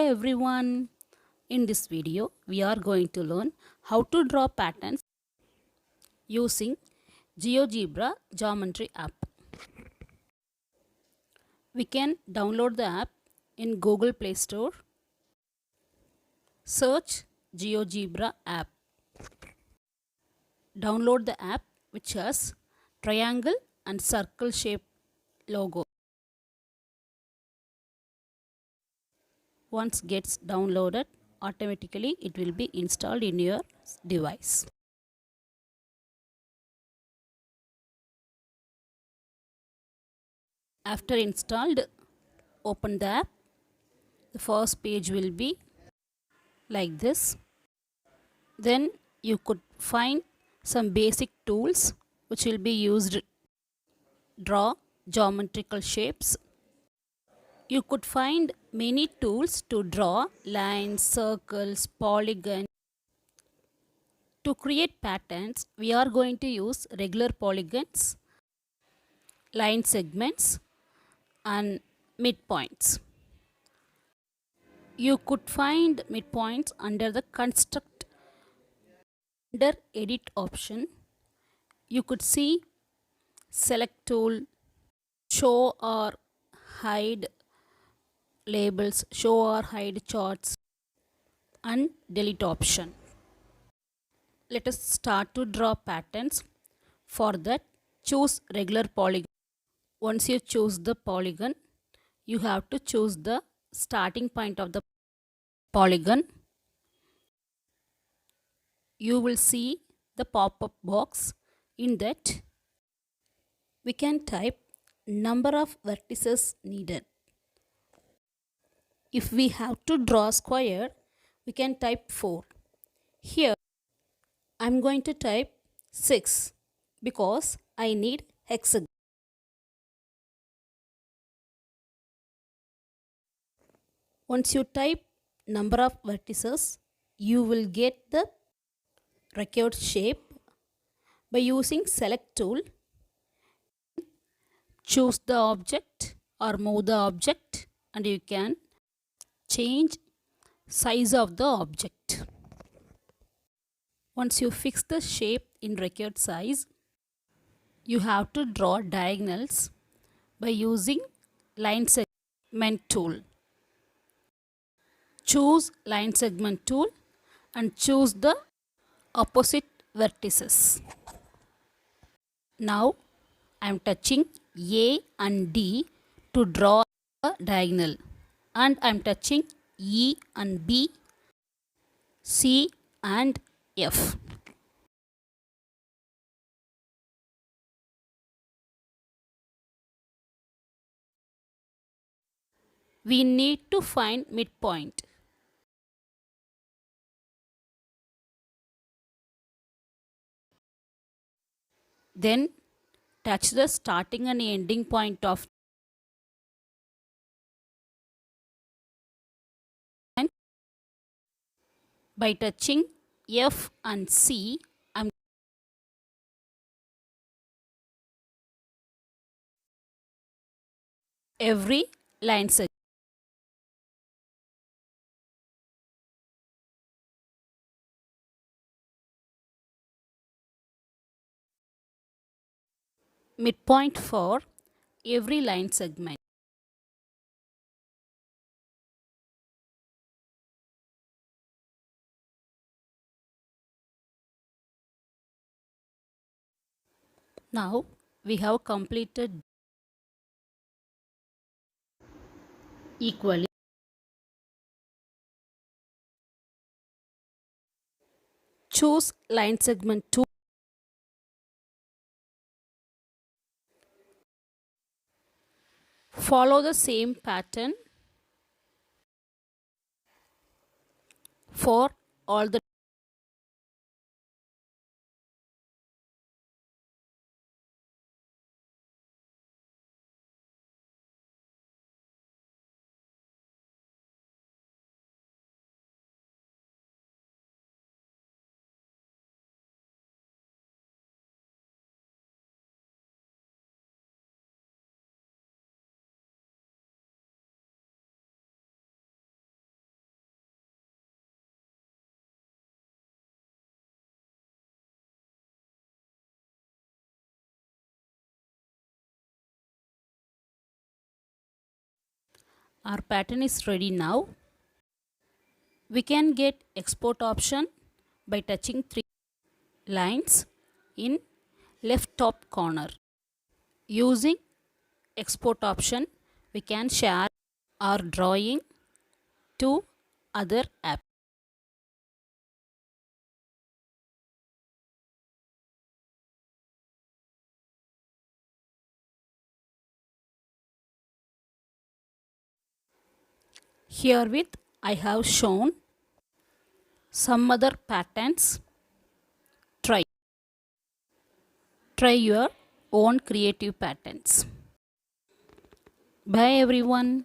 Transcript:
everyone. In this video, we are going to learn how to draw patterns using GeoGebra Geometry app. We can download the app in Google Play Store. Search GeoGebra app. Download the app which has triangle and circle shape logo. Once gets downloaded, automatically it will be installed in your device. After installed, open the app. The first page will be like this. Then you could find some basic tools which will be used draw geometrical shapes. You could find many tools to draw lines, circles, polygons. To create patterns, we are going to use regular polygons, line segments and midpoints. You could find midpoints under the construct. Under edit option, you could see select tool, show or hide labels, show or hide charts and delete option. Let us start to draw patterns. For that, choose regular polygon. Once you choose the polygon, you have to choose the starting point of the polygon. You will see the pop-up box. In that, we can type number of vertices needed. If we have to draw a square, we can type 4. Here, I'm going to type 6 because I need hexagon. Once you type number of vertices, you will get the record shape. By using select tool, choose the object or move the object and you can change size of the object. Once you fix the shape in record size, you have to draw diagonals by using line segment tool. Choose line segment tool and choose the opposite vertices. Now I am touching A and D to draw a diagonal, and I am touching E and B, C and F. We need to find midpoint. Then touch the starting and ending point of and by touching F and C, I'm every line segment. Midpoint for every line segment. Now we have completed equally. Choose line segment 2. Follow the same pattern for all the Our pattern is ready now. We can get export option by touching 3 lines in left top corner. Using export option, we can share our drawing to other app. Herewith I have shown some other patterns. Try your own creative patterns. Bye everyone.